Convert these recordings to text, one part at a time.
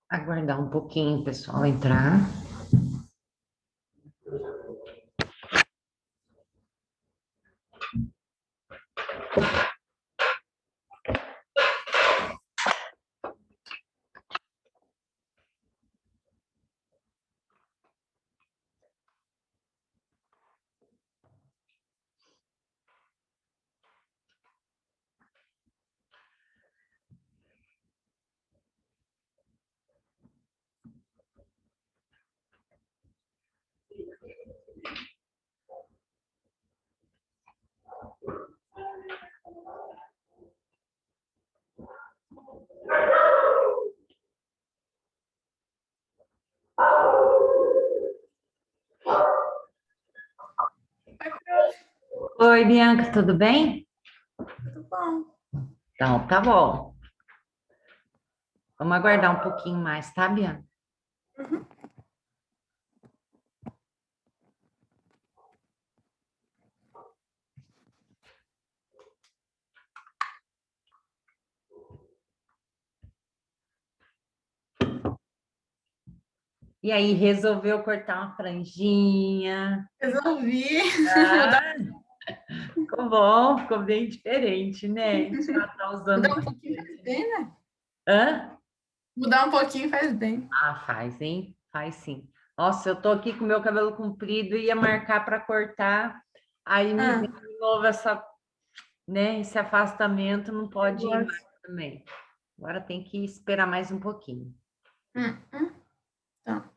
Aguardar um pouquinho o pessoal entrar. Oi, prof. Oi, Bianca, tudo bem? Tudo bom? Então, tá bom. Vamos aguardar um pouquinho mais, tá, Bianca? Uhum. E aí, resolveu cortar uma franjinha? Resolvi mudar, Ah, ficou bom, ficou bem diferente, né? A gente já tá usando mudar um pouquinho faz bastante. bem, né? Hã? Mudar um pouquinho faz bem. Ah, faz, hein? Faz sim. Nossa, eu tô aqui com o meu cabelo comprido, ia marcar para cortar, aí me Ah, veio de novo esse afastamento, não pode ir mais negócio. também. Agora tem que esperar mais um pouquinho. Hum. Então.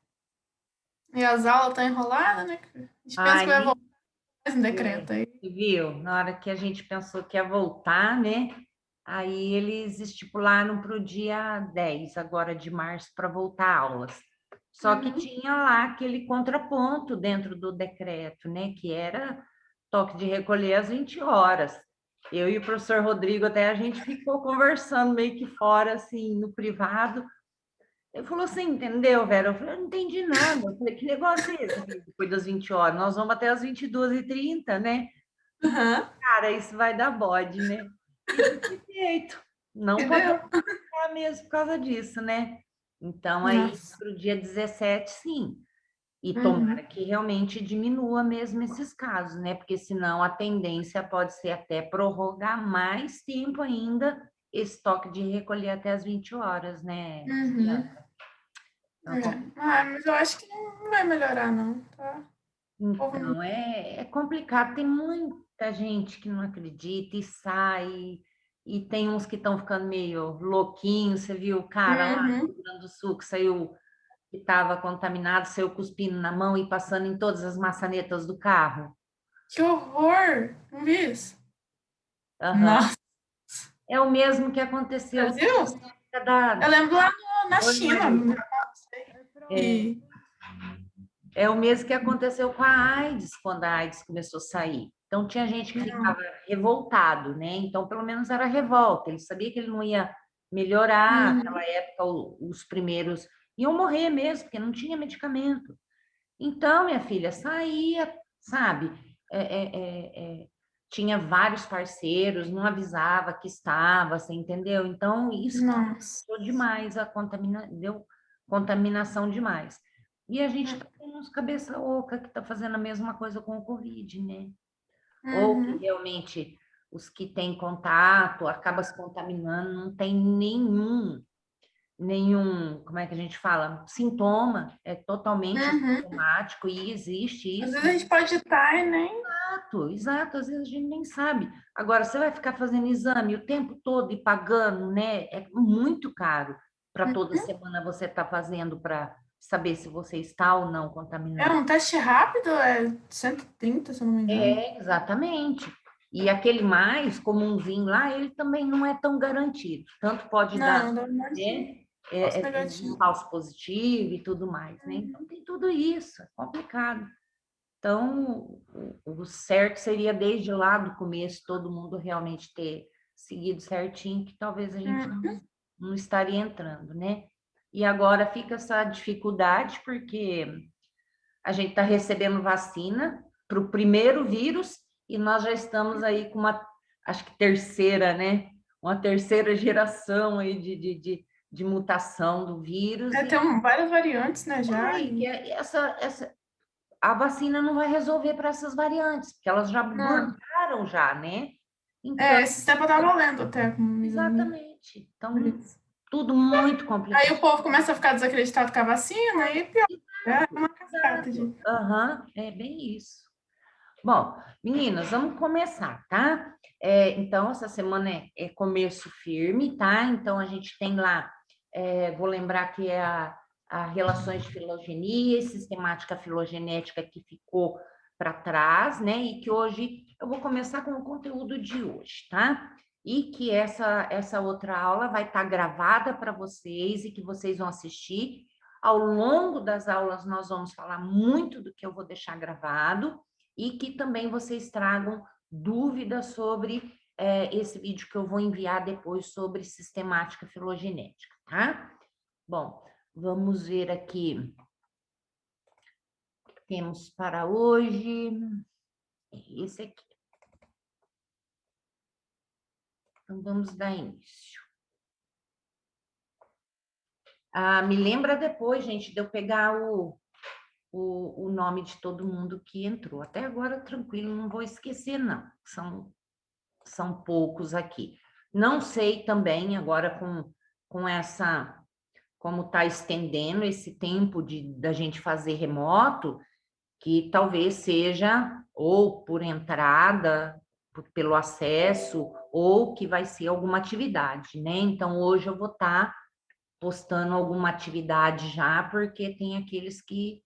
E as aulas estão enroladas, né? A gente pensa que vai Aí, voltar mais um é, decreto aí. viu? Na hora que a gente pensou que ia voltar, né? Aí eles estipularam para o dia 10 agora de março, para voltar aulas. Só que Uhum. tinha lá aquele contraponto dentro do decreto, né? Que era toque de recolher às 20 horas. Eu e o professor Rodrigo, até a gente ficou conversando meio que fora, assim, no privado. Ele falou assim, entendeu, Vera? Eu falei, eu não entendi nada. Eu falei, que negócio é esse aqui, depois das 20 horas? Nós vamos até as 22h30, né? Aham. Cara, isso vai dar bode, né? E de jeito, não Entendeu? podemos ficar mesmo por causa disso, né? Então, aí, Nossa. para o dia 17, sim. E tomara Uhum. que realmente diminua mesmo esses casos, né? Porque senão a tendência pode ser até prorrogar mais tempo ainda esse toque de recolher até as 20 horas, né, Uhum. Bianca? Então, É. Ah, mas eu acho que não vai melhorar, não. Tá? O povo Então, é complicado. Tem muita gente que não acredita e sai, e tem uns que estão ficando meio louquinhos. Você viu o cara lá no Uhum. Rio Grande do Sul que saiu, que estava contaminado, saiu cuspindo na mão e passando em todas as maçanetas do carro? Que horror! Não vi isso. Aham. Nossa. É o mesmo que aconteceu com Brasil? Eu cada. lembro lá na Oi, China, no Maria. Japão, não sei. É, E é o mesmo que aconteceu com a AIDS, quando a AIDS começou a sair. Então, tinha gente que ficava revoltado, né? Então, pelo menos era revolta. Ele sabia que ele não ia melhorar. Uhum. Naquela época, os primeiros iam morrer mesmo, porque não tinha medicamento. Então, minha filha, saía, sabe? É, tinha vários parceiros, não avisava que estava, você entendeu? Então, isso que Nossa. aumentou demais deu contaminação demais. E a gente está tendo uns cabeça oca que está fazendo a mesma coisa com o Covid, né? Ou que Uhum. realmente os que têm contato acabam se contaminando, não tem nenhum, como é que a gente fala? Sintoma, é totalmente Uhum. assintomático e existe Às isso. vezes a gente pode estar e nem. Exato, exato, às vezes a gente nem sabe. Agora, você vai ficar fazendo exame o tempo todo e pagando, né? É muito caro para toda semana você estar fazendo para saber se você está ou não É contaminado. um teste rápido, é 130, se eu não me engano. É, exatamente. E aquele mais comumzinho lá, ele também não é tão garantido. Tanto pode dar, Não, dá mais né? falso Um negativo. falso positivo e tudo mais, né? Então tem tudo isso, é complicado. Então, o certo seria desde lá do começo todo mundo realmente ter seguido certinho, que talvez a gente Hum. não estaria entrando, né? E agora fica essa dificuldade, porque a gente está recebendo vacina para o primeiro vírus e nós já estamos aí com uma, acho que terceira, né? Uma terceira geração aí de mutação do vírus. Tem várias variantes, né, já. A vacina não vai resolver para essas variantes, porque elas já burlaram já, né? Então, esse tempo eu estava lendo até. Exatamente. Então, tudo muito complicado. Aí o povo começa a ficar desacreditado com a vacina e pior. É uma cascata de... É bem isso. Bom, meninas, vamos começar, tá? Então, essa semana é começo firme, tá? Então, a gente tem lá, vou lembrar que é a relações de filogenia e sistemática filogenética que ficou para trás, né? E que hoje eu vou começar com o conteúdo de hoje, tá? E que essa outra aula vai estar gravada para vocês e que vocês vão assistir. Ao longo das aulas, nós vamos falar muito do que eu vou deixar gravado e que também vocês tragam dúvidas sobre esse vídeo que eu vou enviar depois sobre sistemática filogenética, tá? Bom, vamos ver aqui o que temos para hoje. Esse aqui. Então, vamos dar início. Me lembra depois, gente, de eu pegar o nome de todo mundo que entrou. Até agora, tranquilo, não vou esquecer, não. São poucos aqui. Não sei também, agora com essa... Como está estendendo esse tempo da gente fazer remoto, que talvez seja ou por entrada, pelo acesso, ou que vai ser alguma atividade, né? Então, hoje eu vou estar postando alguma atividade já, porque tem aqueles que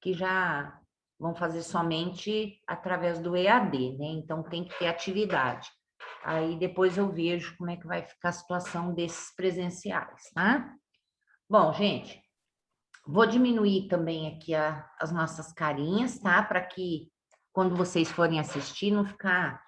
já vão fazer somente através do EAD, né? Então, tem que ter atividade. Aí, depois eu vejo como é que vai ficar a situação desses presenciais, tá? Bom, gente, vou diminuir também aqui as nossas carinhas, tá? Para que, quando vocês forem assistir, não ficar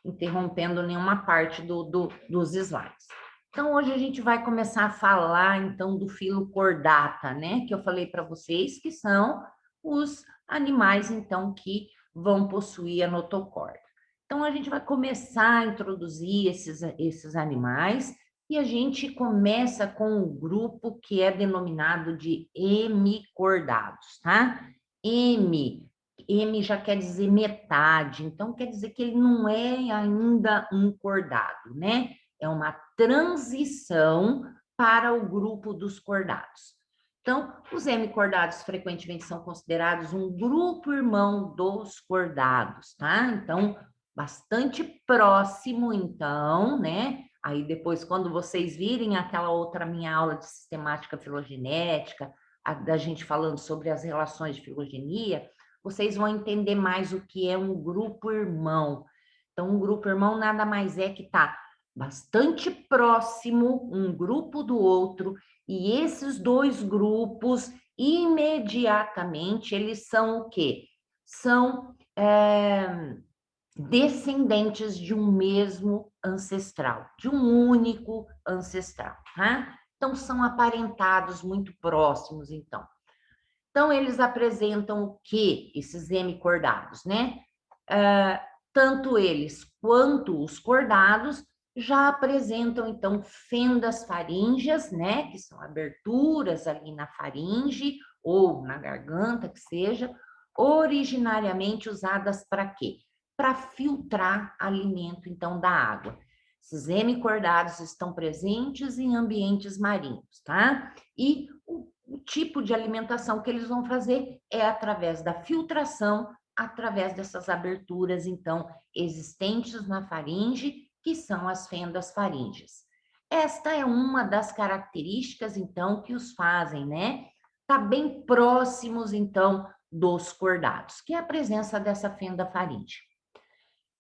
interrompendo nenhuma parte dos slides. Então, hoje a gente vai começar a falar, então, do filo cordata, né? Que eu falei para vocês, que são os animais, então, que vão possuir a notocorda. Então, a gente vai começar a introduzir esses animais e a gente começa com o grupo que é denominado de hemicordados, tá? M já quer dizer metade, então quer dizer que ele não é ainda um cordado, né? É uma transição para o grupo dos cordados. Então, os hemicordados frequentemente são considerados um grupo irmão dos cordados, tá? Então, bastante próximo, então, né? Aí depois, quando vocês virem aquela outra minha aula de sistemática filogenética, da gente falando sobre as relações de filogenia, vocês vão entender mais o que é um grupo irmão. Então, um grupo irmão nada mais é que está bastante próximo um grupo do outro, e esses dois grupos, imediatamente, eles são o quê? São descendentes de um mesmo ancestral, de um único ancestral, tá? Então, são aparentados muito próximos, então. Então, eles apresentam o quê? Esses hemicordados, né? Tanto eles quanto os cordados já apresentam, então, fendas faríngeas, né? Que são aberturas ali na faringe ou na garganta, que seja, originariamente usadas para quê? Para filtrar alimento, então, da água. Esses hemicordados estão presentes em ambientes marinhos, tá? E o tipo de alimentação que eles vão fazer é através da filtração, através dessas aberturas, então, existentes na faringe, que são as fendas faríngeas. Esta é uma das características, então, que os fazem, né? Tá bem próximos, então, dos cordados, que é a presença dessa fenda faríngea.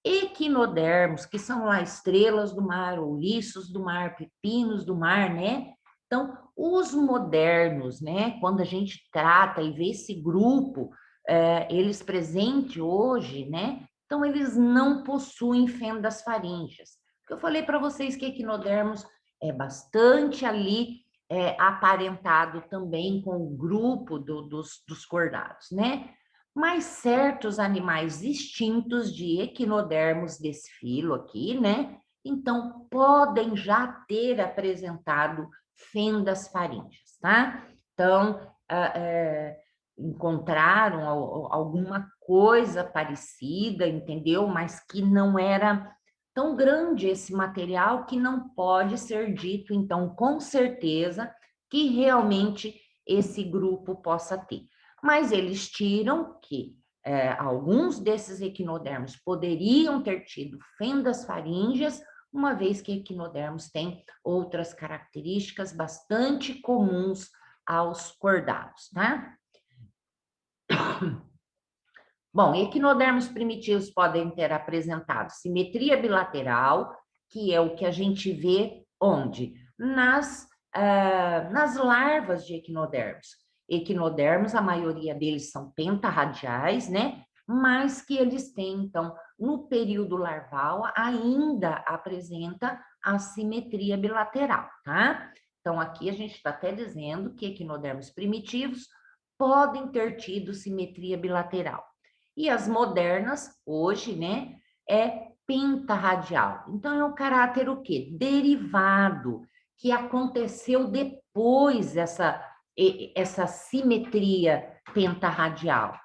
Equinodermos, que são lá estrelas do mar, ouriços do mar, pepinos do mar, né? Então, os modernos, né? Quando a gente trata e vê esse grupo, eles presentes hoje, né? Então, eles não possuem fendas faríngeas. Porque eu falei para vocês que equinodermos é bastante ali aparentado também com o grupo dos cordados, né? Mas certos animais extintos de equinodermos desse filo aqui, né? Então, podem já ter apresentado fendas faríngeas, tá? Então, encontraram alguma coisa parecida, entendeu? Mas que não era tão grande esse material que não pode ser dito, então, com certeza, que realmente esse grupo possa ter. Mas eles tiram que alguns desses equinodermos poderiam ter tido fendas faríngeas, uma vez que equinodermos têm outras características bastante comuns aos cordados, tá? Bom, equinodermos primitivos podem ter apresentado simetria bilateral, que é o que a gente vê onde? Nas larvas de equinodermos. Equinodermos, a maioria deles são pentarradiais, né? Mas que eles têm, então, no período larval, ainda apresenta a simetria bilateral, tá? Então, aqui a gente está até dizendo que equinodermos primitivos podem ter tido simetria bilateral. E as modernas, hoje, né, é pentarradial. Então, é um caráter o quê? Derivado, que aconteceu depois essa simetria pentarradial,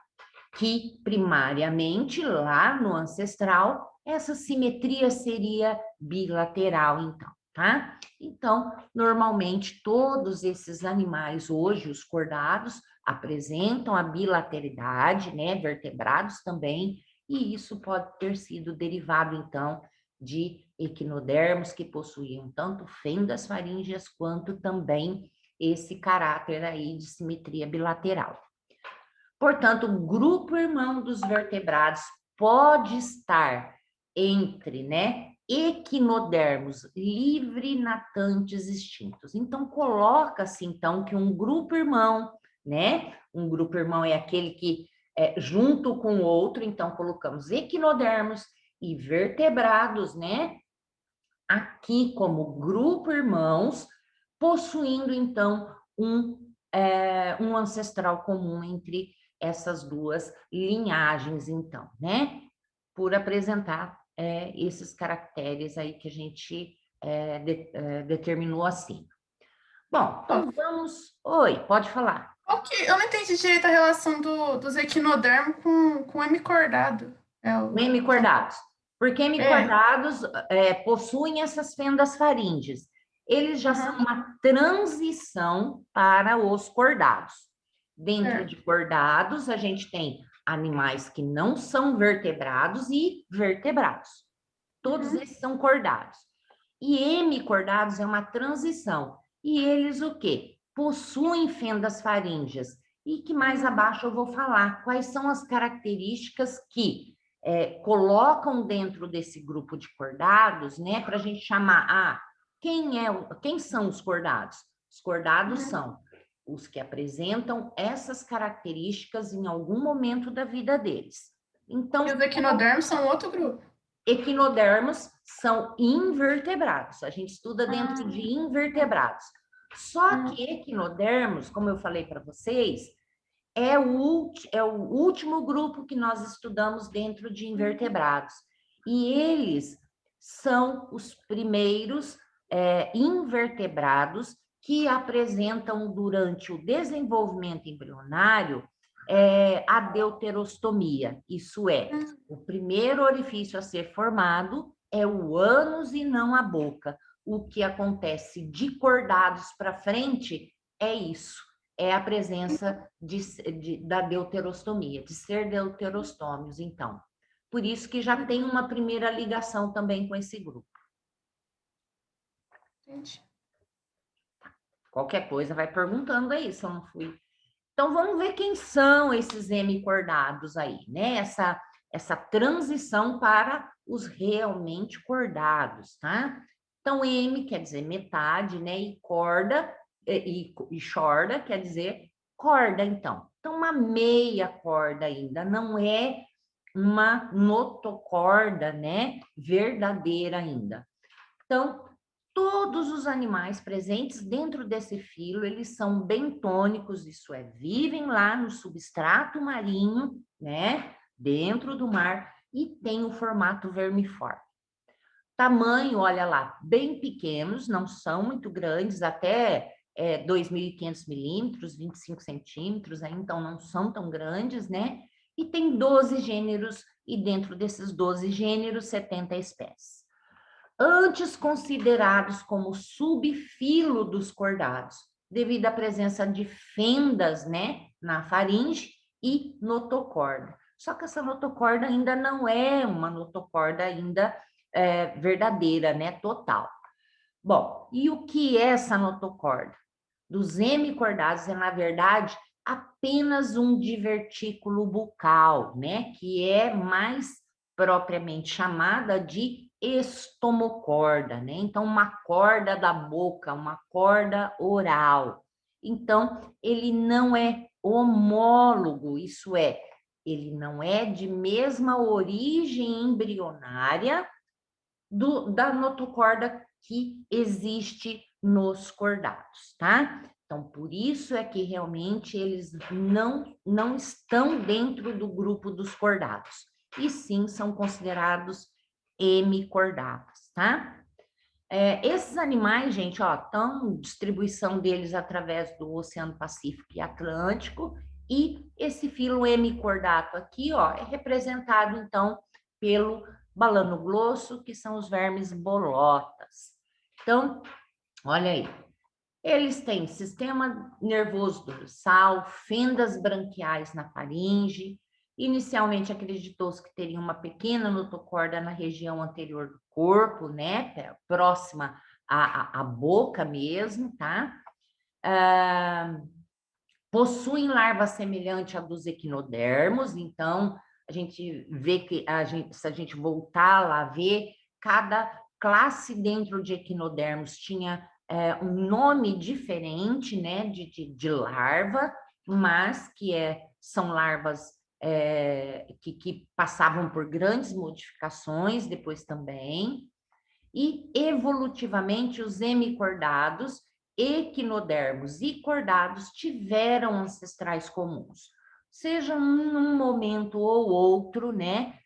que primariamente, lá no ancestral, essa simetria seria bilateral, então, tá? Então, normalmente, todos esses animais hoje, os cordados, apresentam a bilateralidade, né? Vertebrados também, e isso pode ter sido derivado, então, de equinodermos que possuíam tanto fendas faríngeas quanto também esse caráter aí de simetria bilateral. Portanto, o grupo irmão dos vertebrados pode estar entre, né, equinodermos livre-natantes extintos. Então, coloca-se, então, que um grupo irmão, né, um grupo irmão é aquele que junto com o outro, então, colocamos equinodermos e vertebrados, né, aqui como grupo irmãos, possuindo, então, um ancestral comum entre essas duas linhagens, então, né? Por apresentar esses caracteres aí que a gente determinou assim. Bom, então vamos... Oi, pode falar. Ok, eu não entendi direito a relação dos equinodermos com o hemicordado. Hemicordados. Porque É. hemicordados possuem essas fendas faríngeas. Eles já são Aham, uma transição para os cordados. Dentro de certo. cordados, a gente tem animais que não são vertebrados e vertebrados. Todos Uhum. esses são cordados. E hemicordados é uma transição. E eles o quê? Possuem fendas faríngeas. E que mais abaixo eu vou falar quais são as características que colocam dentro desse grupo de cordados, né? Para a gente chamar, quem são os cordados? Os cordados Uhum. são os que apresentam essas características em algum momento da vida deles. Então, E os equinodermos são outro grupo. equinodermos são invertebrados. A gente estuda dentro de Ah, invertebrados. Só ah, que equinodermos, como eu falei para vocês, é o último grupo que nós estudamos dentro de invertebrados. E eles são os primeiros invertebrados que apresentam durante o desenvolvimento embrionário a deuterostomia. Isso é, ah, o primeiro orifício a ser formado é o ânus e não a boca. O que acontece de cordados para frente é isso, é a presença da deuterostomia, de ser deuterostômios, então. Por isso que já tem uma primeira ligação também com esse grupo. entendi. Qualquer coisa vai perguntando aí, se eu não fui. Então, vamos ver quem são esses hemicordados aí, né? Essa transição para os realmente cordados, tá? Então, hemi quer dizer metade, né? E corda, e chorda quer dizer corda, então. Então, uma meia corda ainda, não é uma notocorda, né? Verdadeira ainda. Então, todos os animais presentes dentro desse filo, eles são bentônicos, isso é, vivem lá no substrato marinho, né? Dentro do mar, e tem o formato vermiforme. tamanho, olha lá, bem pequenos, não são muito grandes, até 2.500 milímetros, 25 centímetros, então não são tão grandes, né? E tem 12 gêneros, e dentro desses 12 gêneros, 70 espécies. Antes considerados como subfilo dos cordados, devido à presença de fendas, né, na faringe e notocorda. Só que essa notocorda ainda não é uma notocorda ainda verdadeira, né, total. Bom, e o que é essa notocorda? Dos hemicordados é, na verdade, apenas um divertículo bucal, né, que é mais propriamente chamada de estomocorda, né? Então, uma corda da boca, uma corda oral. Então, ele não é homólogo, isso é, ele não é de mesma origem embrionária da notocorda que existe nos cordados, tá? Então, por isso é que realmente eles não estão dentro do grupo dos cordados, e sim são considerados hemicordados, tá? Esses animais, gente, ó, estão distribuição deles através do Oceano Pacífico e Atlântico, e esse filo hemicordato aqui, ó, é representado, então, pelo balanoglosso, que são os vermes bolotas. Então, olha aí, eles têm sistema nervoso dorsal, fendas branquiais na faringe. Inicialmente acreditou-se que teria uma pequena notocorda na região anterior do corpo, né? Próxima à boca mesmo, tá? Possuem larva semelhante à dos equinodermos, então a gente vê que se a gente voltar lá ver, cada classe dentro de equinodermos tinha um nome diferente, né, de larva, mas que são larvas que passavam por grandes modificações depois também, e evolutivamente os hemicordados, equinodermos e cordados tiveram ancestrais comuns, seja num momento ou outro, né,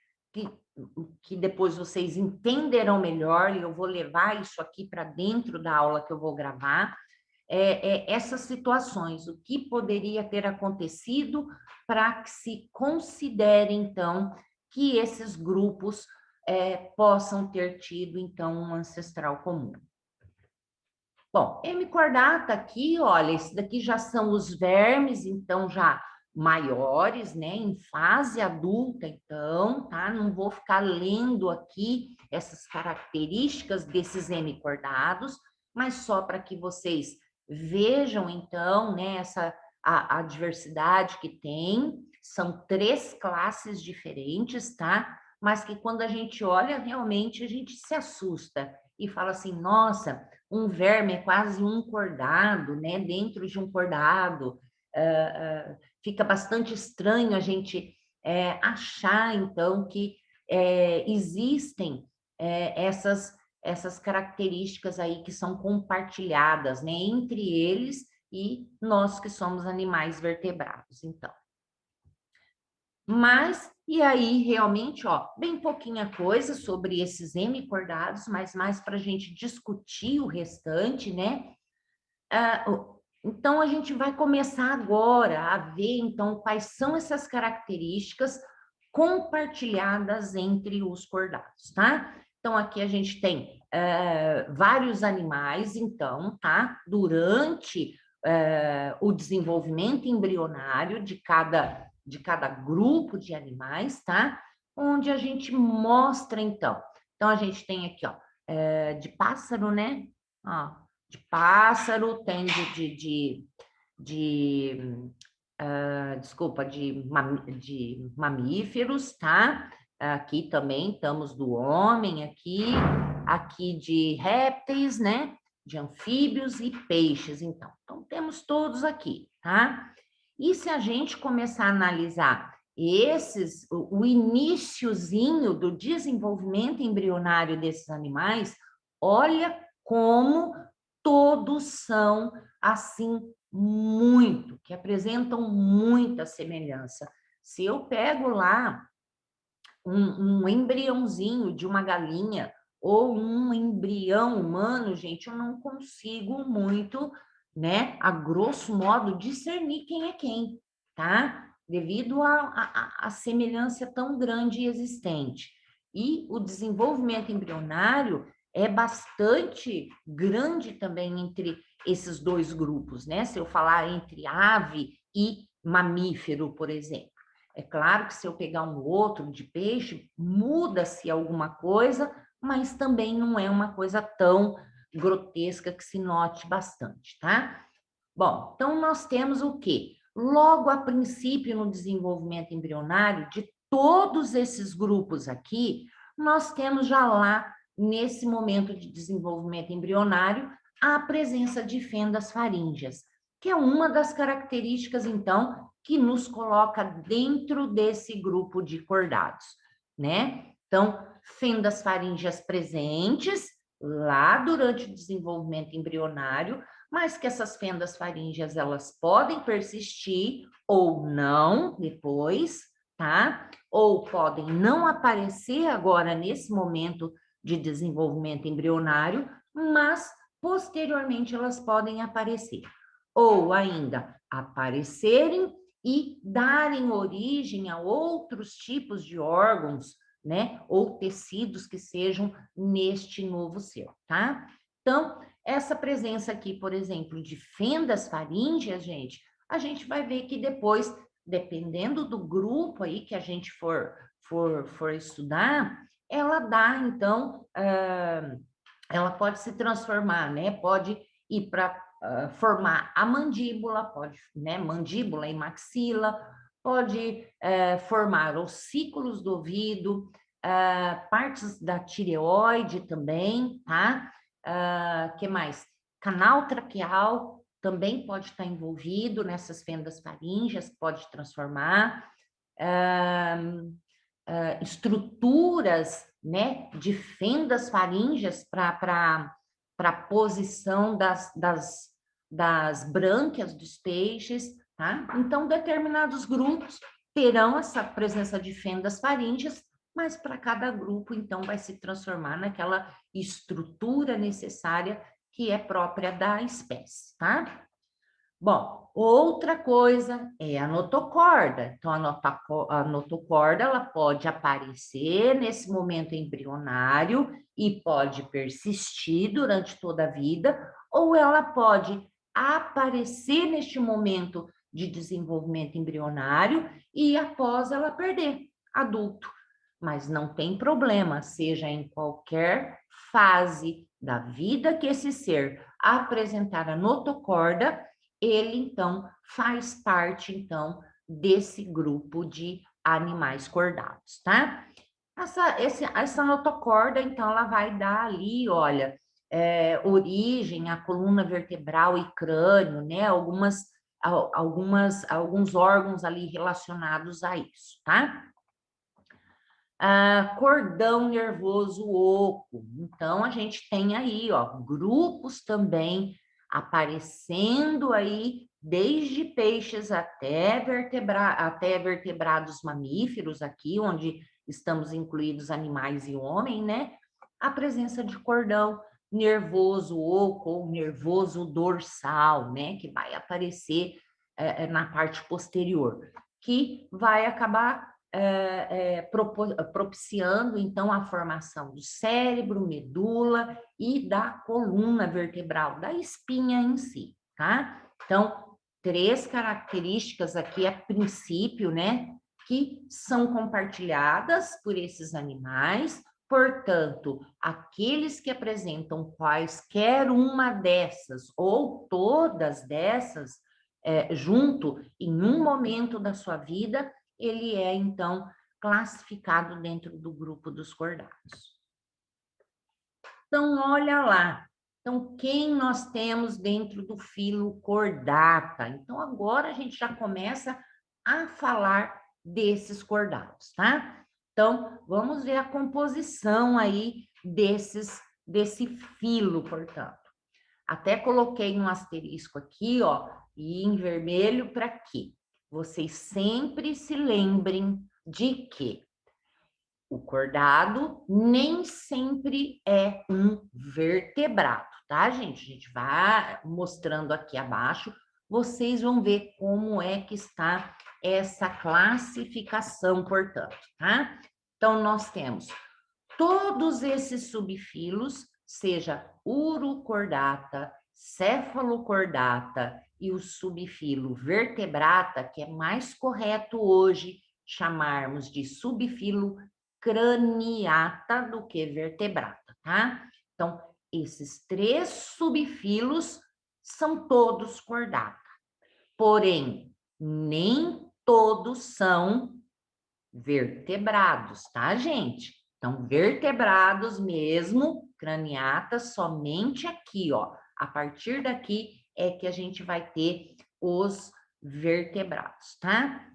que depois vocês entenderão melhor, e eu vou levar isso aqui para dentro da aula que eu vou gravar, essas situações, o que poderia ter acontecido para que se considere, então, que esses grupos possam ter tido, então, um ancestral comum. Bom, hemicordata aqui, olha, esse daqui já são os vermes, então, já maiores, né, em fase adulta, então, tá? Não vou ficar lendo aqui essas características desses hemicordados, mas só para que vocês vejam, então, né, a diversidade que tem. São 3 classes diferentes, tá? Mas que quando a gente olha, realmente a gente se assusta e fala assim, nossa, um verme é quase um cordado, né? Dentro de um cordado. Fica bastante estranho a gente achar, então, que existem essas características aí que são compartilhadas, né? Entre eles e nós que somos animais vertebrados, então. Mas, e aí, realmente, ó, bem pouquinha coisa sobre esses hemicordados, mas mais para a gente discutir o restante, né? Então, a gente vai começar agora a ver, então, quais são essas características compartilhadas entre os cordados, tá? Então, aqui a gente tem vários animais, então, tá? Durante o desenvolvimento embrionário de cada grupo de animais, tá? Onde a gente mostra, então. Então, a gente tem aqui, ó, de pássaro, né? Ó, de pássaro, tem desculpa, de mamíferos, tá? Aqui também estamos do homem, aqui de répteis, né? De anfíbios e peixes, então. Então, temos todos aqui, tá? E se a gente começar a analisar o iniciozinho do desenvolvimento embrionário desses animais, olha como todos são assim muito, que apresentam muita semelhança. Se eu pego lá um embriãozinho de uma galinha ou um embrião humano, gente, eu não consigo muito, né, a grosso modo, discernir quem é quem, tá? Devido à semelhança tão grande existente. E o desenvolvimento embrionário é bastante grande também entre esses dois grupos, né? Se eu falar entre ave e mamífero, por exemplo. É claro que se eu pegar um outro de peixe, muda-se alguma coisa, mas também não é uma coisa tão grotesca que se note bastante, tá? Bom, então nós temos o quê? Logo a princípio no desenvolvimento embrionário de todos esses grupos aqui, nós temos já lá nesse momento de desenvolvimento embrionário a presença de fendas faríngeas, que é uma das características então que nos coloca dentro desse grupo de cordados, né? Então, fendas faríngeas presentes lá durante o desenvolvimento embrionário, mas que essas fendas faríngeas elas podem persistir ou não depois, tá? Ou podem não aparecer agora nesse momento de desenvolvimento embrionário, mas posteriormente elas podem aparecer. Ou ainda aparecerem e darem origem a outros tipos de órgãos, né? Ou tecidos que sejam neste novo ser, tá? Então, essa presença aqui, por exemplo, de fendas faríngeas, gente, a gente vai ver que depois, dependendo do grupo aí que a gente for estudar, ela dá, então, ela pode se transformar, né? Pode ir para formar a mandíbula, pode, né? Mandíbula e maxila, pode formar os cículos do ouvido, partes da tireoide também, tá? Que mais? Canal traqueal também pode estar envolvido nessas fendas faríngeas, pode transformar. Estruturas, né, de fendas faríngeas para a posição das brânquias dos peixes, tá? Então, determinados grupos terão essa presença de fendas faríngeas, mas para cada grupo, então, vai se transformar naquela estrutura necessária que é própria da espécie, tá? Bom, outra coisa é a notocorda. Então, a notocorda, ela pode aparecer nesse momento embrionário e pode persistir durante toda a vida, ou ela pode aparecer neste momento de desenvolvimento embrionário e após ela perder, adulto. Mas não tem problema, seja em qualquer fase da vida que esse ser apresentar a notocorda, ele então faz parte então desse grupo de animais cordados, tá? Essa notocorda, então, ela vai dar ali, olha, origem à coluna vertebral e crânio, né? Alguns órgãos ali relacionados a isso, tá? Cordão nervoso oco. Então, a gente tem aí, ó, grupos também aparecendo aí, desde peixes até vertebrados mamíferos aqui, onde estamos incluídos animais e homem, né? A presença de cordão nervoso oco ou nervoso dorsal, né? Que vai aparecer na parte posterior, que vai acabar propiciando, então, a formação do cérebro, medula e da coluna vertebral, da espinha em si, tá? Então, 3 características aqui, a princípio, né, que são compartilhadas por esses animais, portanto, aqueles que apresentam quaisquer uma dessas ou todas dessas, junto em um momento da sua vida, ele é, então, classificado dentro do grupo dos cordados. Então, olha lá. Então, quem nós temos dentro do filo cordata? Então, agora a gente já começa a falar desses cordados, tá? Então, vamos ver a composição aí desse filo, portanto. Até coloquei um asterisco aqui, ó, e em vermelho para quê? Vocês sempre se lembrem de que O cordado nem sempre é um vertebrado, tá, gente? A gente vai mostrando aqui abaixo, vocês vão ver como é que está essa classificação, portanto, tá? Então, nós temos todos esses subfilos, seja urocordata, cefalocordata e o subfilo vertebrata, que é mais correto hoje chamarmos de subfilo craniata do que vertebrata, tá? Então, esses 3 subfilos são todos cordata. Porém, nem todos são vertebrados, tá, gente? Então, vertebrados mesmo, craniatas, somente aqui, ó. A partir daqui é que a gente vai ter os vertebrados, tá?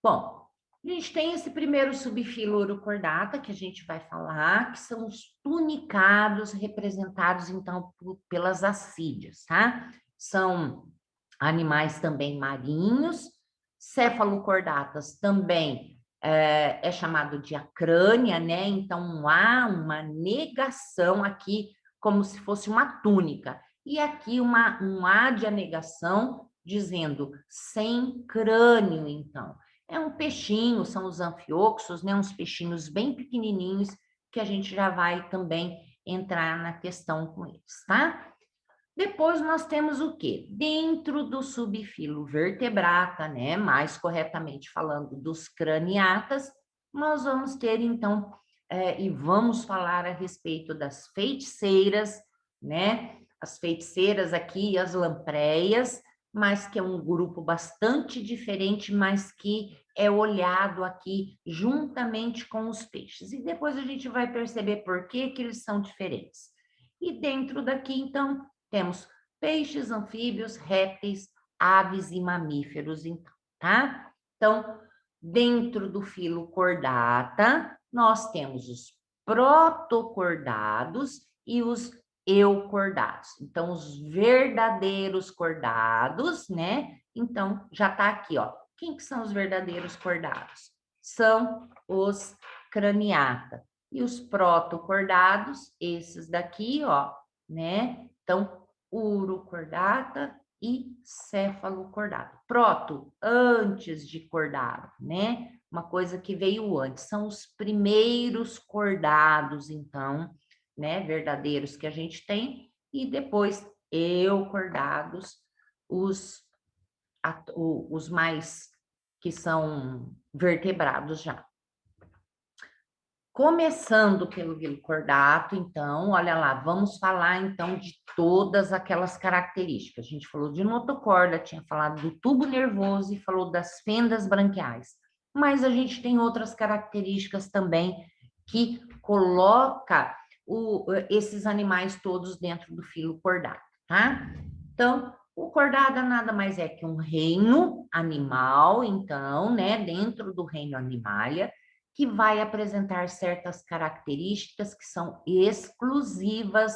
Bom, a gente tem esse primeiro subfilo urocordata que a gente vai falar, que são os tunicados representados, então, pelas assídeas, tá? São animais também marinhos, cefalocordatas também é chamado de acrânia, né? Então, há uma negação aqui, como se fosse uma túnica. E aqui um A de anegação, dizendo sem crânio, então. É um peixinho, são os anfioxos, né? Uns peixinhos bem pequenininhos, que a gente já vai também entrar na questão com eles, tá? Depois nós temos o quê? Dentro do subfilo vertebrata, né? Mais corretamente falando dos craniatas, nós vamos ter então, e vamos falar a respeito das feiticeiras, né? As feiticeiras aqui, as lampreias, mas que é um grupo bastante diferente, mas que é olhado aqui juntamente com os peixes. E depois a gente vai perceber por que eles são diferentes. E dentro daqui, então, temos peixes, anfíbios, répteis, aves e mamíferos, então, tá? Então, dentro do filo cordata, nós temos os protocordados e os eucordados. Então, os verdadeiros cordados, né? Então, já tá aqui, ó. Quem que são os verdadeiros cordados? São os craniata. E os protocordados, esses daqui, ó, né? Então, urocordata e cefalocordata. Proto, antes de cordado, né? Uma coisa que veio antes. São os primeiros cordados, então, né? Verdadeiros que a gente tem. E depois, eucordados, os mais que são vertebrados já. Começando pelo vilcordato, então, olha lá, vamos falar então de todas aquelas características. A gente falou de notocorda, tinha falado do tubo nervoso e falou das fendas branquiais. Mas a gente tem outras características também que coloca esses animais todos dentro do filo cordato, tá? Então, o cordada nada mais é que um reino animal, então, né, dentro do reino animalia, que vai apresentar certas características que são exclusivas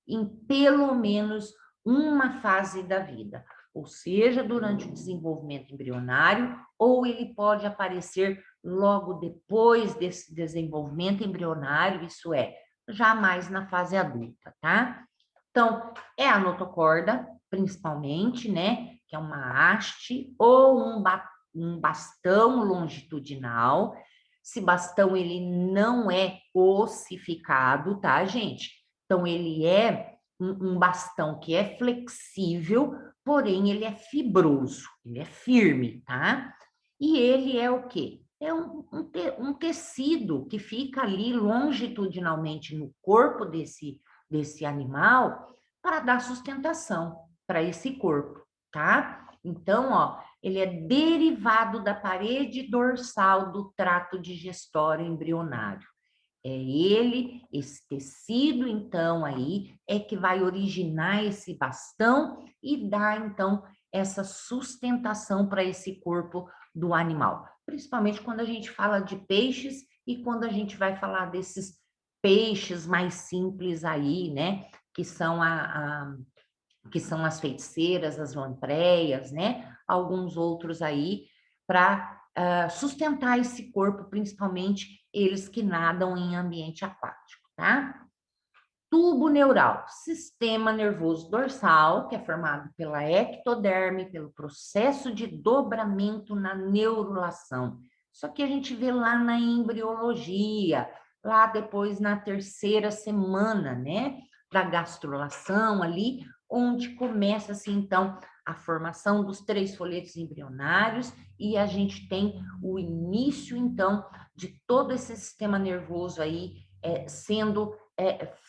em pelo menos uma fase da vida, ou seja, durante o desenvolvimento embrionário, ou ele pode aparecer logo depois desse desenvolvimento embrionário, isso é, já mais na fase adulta, tá? Então, é a notocorda, principalmente, né, que é uma haste ou um bastão longitudinal. Esse bastão, ele não é ossificado, tá, gente? Então, ele é um bastão que é flexível, porém, ele é fibroso, ele é firme, tá? E ele é o quê? É um tecido que fica ali longitudinalmente no corpo desse animal para dar sustentação para esse corpo, tá? Então, ó, ele é derivado da parede dorsal do trato digestório embrionário. É ele, esse tecido, então, aí, é que vai originar esse bastão e dar, então, essa sustentação para esse corpo do animal. Principalmente quando a gente fala de peixes e quando a gente vai falar desses peixes mais simples aí, né? Que são que são as feiticeiras, as lampreias, né? Alguns outros aí, para sustentar esse corpo, principalmente eles que nadam em ambiente aquático, tá? Tubo neural, sistema nervoso dorsal, que é formado pela ectoderme, pelo processo de dobramento na neurulação. Isso aqui a gente vê lá na embriologia, lá depois na terceira semana, né, da gastrulação ali, onde começa assim, então, a formação dos 3 folhetos embrionários e a gente tem o início, então, de todo esse sistema nervoso aí sendo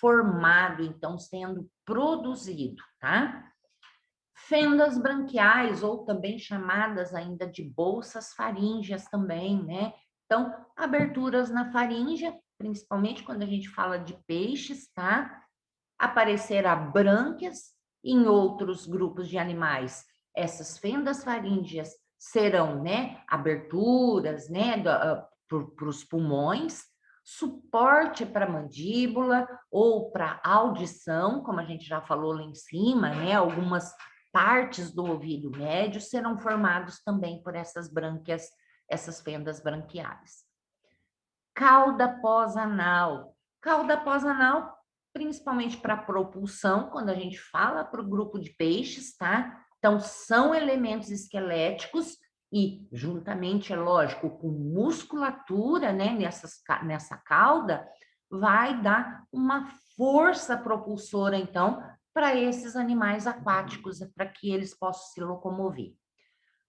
formado, então, sendo produzido, tá? Fendas branquiais, ou também chamadas ainda de bolsas faríngeas também, né? Então, aberturas na faringe, principalmente quando a gente fala de peixes, tá? Aparecerá brânquias, em outros grupos de animais, essas fendas faríngeas serão, né, aberturas, né, para os pulmões, suporte para a mandíbula ou para audição, como a gente já falou lá em cima, né, algumas partes do ouvido médio serão formados também por essas brânquias, essas fendas branquiais. Cauda pós-anal. Cauda pós-anal, principalmente para propulsão, quando a gente fala para o grupo de peixes, tá? Então, são elementos esqueléticos e, juntamente, é lógico, com musculatura, né, nessa cauda, vai dar uma força propulsora, então, para esses animais aquáticos, para que eles possam se locomover.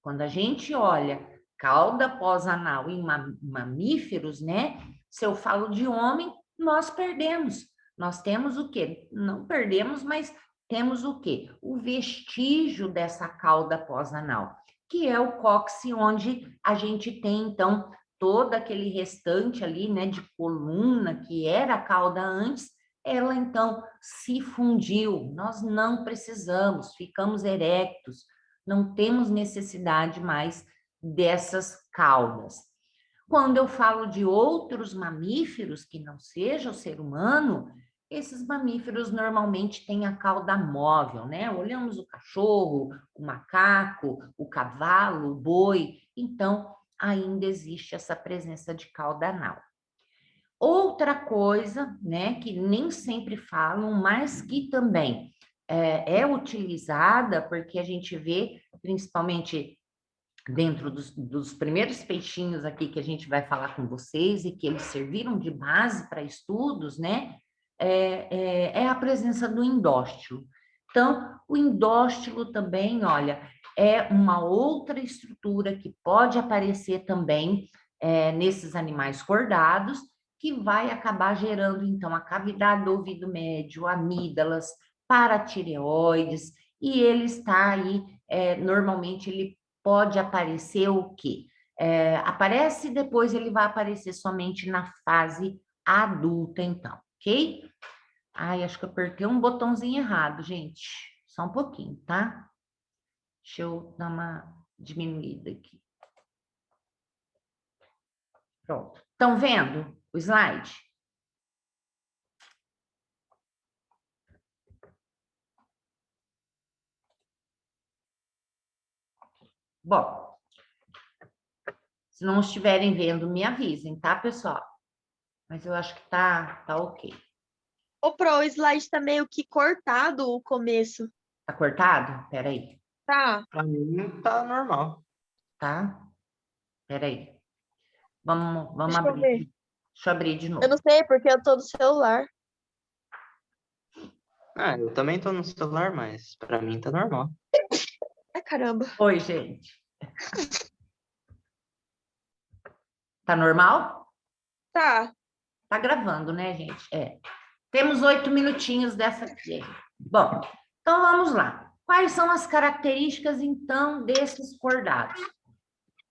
Quando a gente olha cauda pós-anal em mamíferos, né? Se eu falo de homem, nós perdemos. Nós temos o quê? Não perdemos, mas temos o quê? O vestígio dessa cauda pós-anal, que é o cóccix, onde a gente tem, então, todo aquele restante ali, né, de coluna, que era a cauda antes, ela, então, se fundiu. Nós não precisamos, ficamos erectos, não temos necessidade mais dessas caudas. Quando eu falo de outros mamíferos que não seja o ser humano, esses mamíferos normalmente têm a cauda móvel, né? Olhamos o cachorro, o macaco, o cavalo, o boi, então ainda existe essa presença de cauda anal. Outra coisa, né, que nem sempre falam, mas que também é utilizada, porque a gente vê, principalmente dentro dos primeiros peixinhos aqui que a gente vai falar com vocês e que eles serviram de base para estudos, né? É a presença do endóstilo. Então, o endóstilo também, olha, é uma outra estrutura que pode aparecer também nesses animais cordados, que vai acabar gerando, então, a cavidade do ouvido médio, amígdalas, paratireoides, e ele está aí, normalmente ele pode aparecer o quê? Aparece, depois ele vai aparecer somente na fase adulta, então, ok? Ai, acho que eu apertei um botãozinho errado, gente. Só um pouquinho, tá? Deixa eu dar uma diminuída aqui. Pronto. Estão vendo o slide? Bom, se não estiverem vendo, me avisem, tá, pessoal? Mas eu acho que tá ok. Ô, Pro, o slide tá meio que cortado o começo. Tá cortado? Peraí, Tá. Pra mim tá normal. tá? Peraí. Vamos Deixa eu abrir. ver. Deixa eu abrir de Eu novo. não sei, porque eu tô no celular. Ah, eu também tô no celular, mas pra mim tá normal. Ai, caramba. Oi, gente. Tá normal? Tá. Tá gravando, né, gente? Temos 8 minutinhos dessa aqui. Bom, então vamos lá. Quais são as características, então, desses cordados?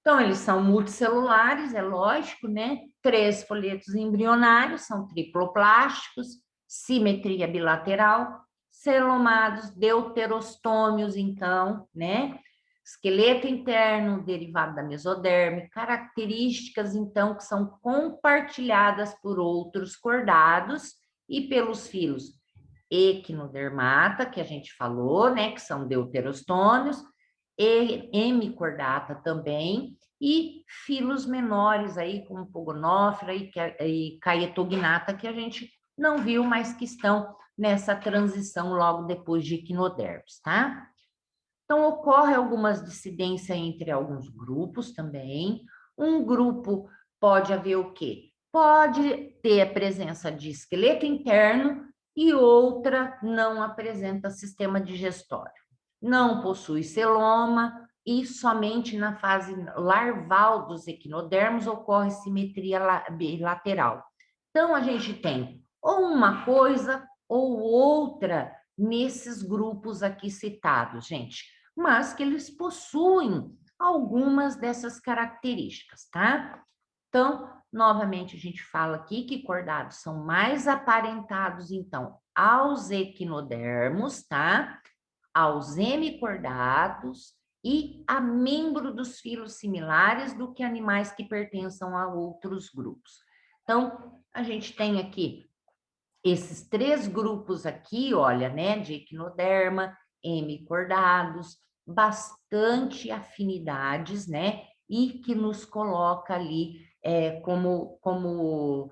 Então, eles são multicelulares, é lógico, né? 3 folhetos embrionários, são triploplásticos, simetria bilateral, celomados, deuterostômios, então, né? Esqueleto interno, derivado da mesoderme, características, então, que são compartilhadas por outros cordados e pelos filos equinodermata, que a gente falou, né? Que são deuterostômios, hemicordata também, e filos menores aí, como Pogonófera e Caetognata, que a gente não viu, mas que estão nessa transição logo depois de equinodermos, tá? Então, ocorre algumas dissidências entre alguns grupos também. Um grupo pode haver o quê? Pode ter a presença de esqueleto interno e outra não apresenta sistema digestório. Não possui celoma e somente na fase larval dos equinodermos ocorre simetria bilateral. Então, a gente tem ou uma coisa ou outra nesses grupos aqui citados, gente, mas que eles possuem algumas dessas características, tá? Então, novamente, a gente fala aqui que cordados são mais aparentados, então, aos equinodermos, tá? Aos hemicordados e a membro dos filos similares do que animais que pertençam a outros grupos. Então, a gente tem aqui esses 3 grupos aqui, olha, né, de equinoderma, hemicordados, bastante afinidades, né, e que nos coloca ali como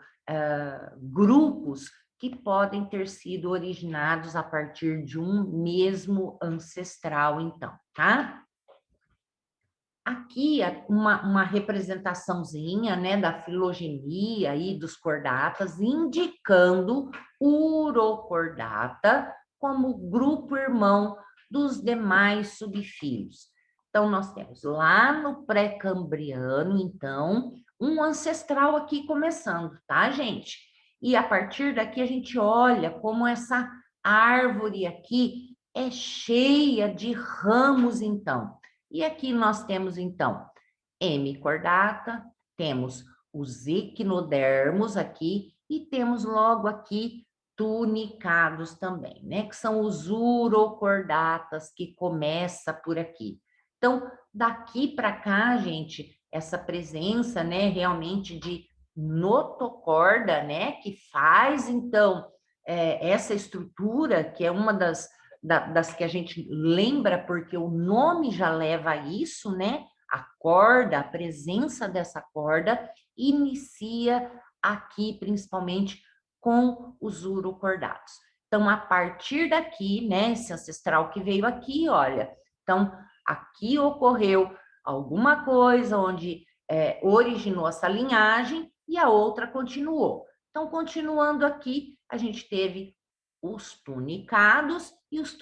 grupos que podem ter sido originados a partir de um mesmo ancestral, então, tá? Aqui uma representaçãozinha, né, da filogenia aí dos cordatas, indicando o urocordata como grupo irmão dos demais subfílios. Então, nós temos lá no pré-cambriano, então, um ancestral aqui começando, tá, gente? E a partir daqui a gente olha como essa árvore aqui é cheia de ramos, então. E aqui nós temos, então, hemicordata, temos os equinodermos aqui e temos logo aqui tunicados também, né? Que são os urocordatas que começa por aqui. Então, daqui para cá, gente, essa presença, né, realmente de notocorda, né, que faz, então, essa estrutura, que é uma das que a gente lembra, porque o nome já leva a isso, né? A corda, a presença dessa corda, inicia aqui, principalmente, com os urocordados. Então, a partir daqui, né? Esse ancestral que veio aqui, olha. Então, aqui ocorreu alguma coisa onde originou essa linhagem e a outra continuou. Então, continuando aqui, a gente teve os tunicados e os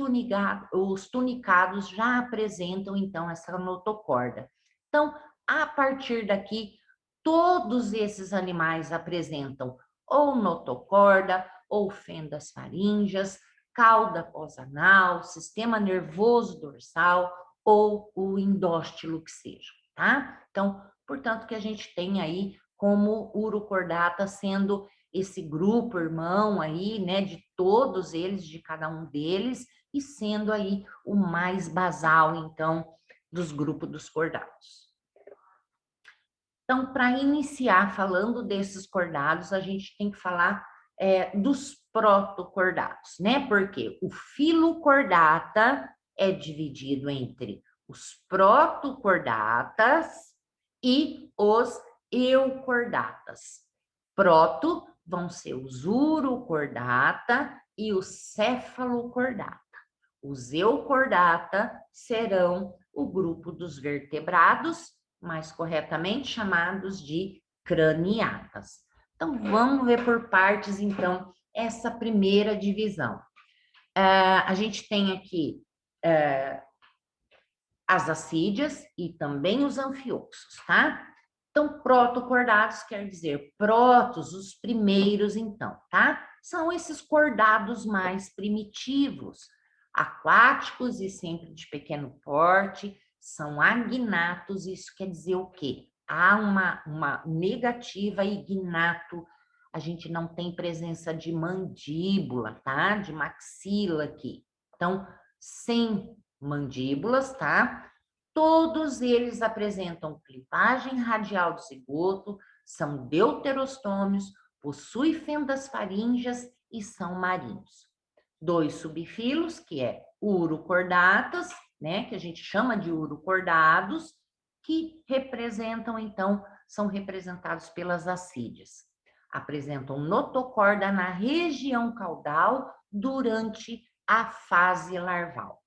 tunicados já apresentam, então, essa notocorda. Então, a partir daqui, todos esses animais apresentam ou notocorda, ou fendas faríngeas, cauda pós-anal, sistema nervoso dorsal, ou o endóstilo que seja, tá? Então, portanto, que a gente tem aí como urocordata sendo esse grupo irmão aí, né, de todos eles, de cada um deles, e sendo aí o mais basal, então, dos grupos dos cordados. Então, para iniciar falando desses cordados, a gente tem que falar dos protocordados, né? Porque o filo cordata é dividido entre os protocordatas e os eucordatas. Proto vão ser os urocordata e o cefalocordata. Os eucordata serão o grupo dos vertebrados, mais corretamente chamados de craniatas. Então, vamos ver por partes, então, essa primeira divisão. A gente tem aqui as assídeas e também os anfioxos, tá? Então, protocordados quer dizer protos, os primeiros, então, tá? São esses cordados mais primitivos, aquáticos e sempre de pequeno porte, são agnatos, isso quer dizer o quê? Há uma negativa ignato, a gente não tem presença de mandíbula, tá? De maxila aqui. Então, sem mandíbulas, tá? Todos eles apresentam clivagem radial do cigoto, são deuterostômios, possuem fendas faríngeas e são marinhos. 2 subfilos, que é urocordatas né? Que a gente chama de urocordados, que representam, então, são representados pelas ascídeas. Apresentam notocorda na região caudal durante a fase larval.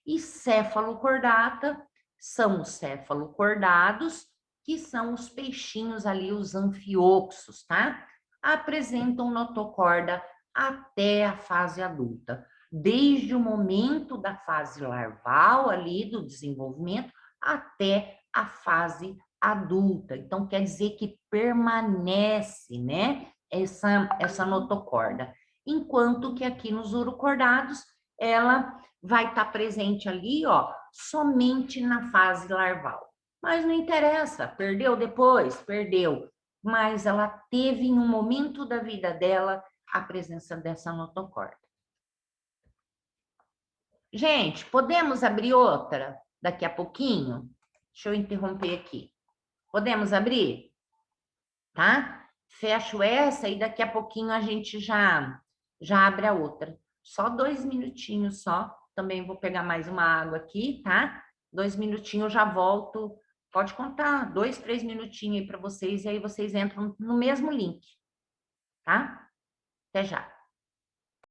E cefalocordata são os cefalocordados, que são os peixinhos ali, os anfioxos, tá? Apresentam notocorda até a fase adulta. Desde o momento da fase larval ali, do desenvolvimento, até a fase adulta. Então, quer dizer que permanece, né, essa notocorda. Enquanto que aqui nos urocordados, ela vai estar presente ali, ó, somente na fase larval. Mas não interessa, perdeu depois, perdeu. Mas ela teve em um momento da vida dela a presença dessa notocorda. Gente, podemos abrir outra daqui a pouquinho? Deixa eu interromper aqui. Podemos abrir? Tá? Fecho essa e daqui a pouquinho a gente já abre a outra. Só 2 minutinhos só. Também vou pegar mais uma água aqui, tá? 2 minutinhos, já volto. Pode contar 2, 3 minutinhos aí para vocês e aí vocês entram no mesmo link, tá? Até já.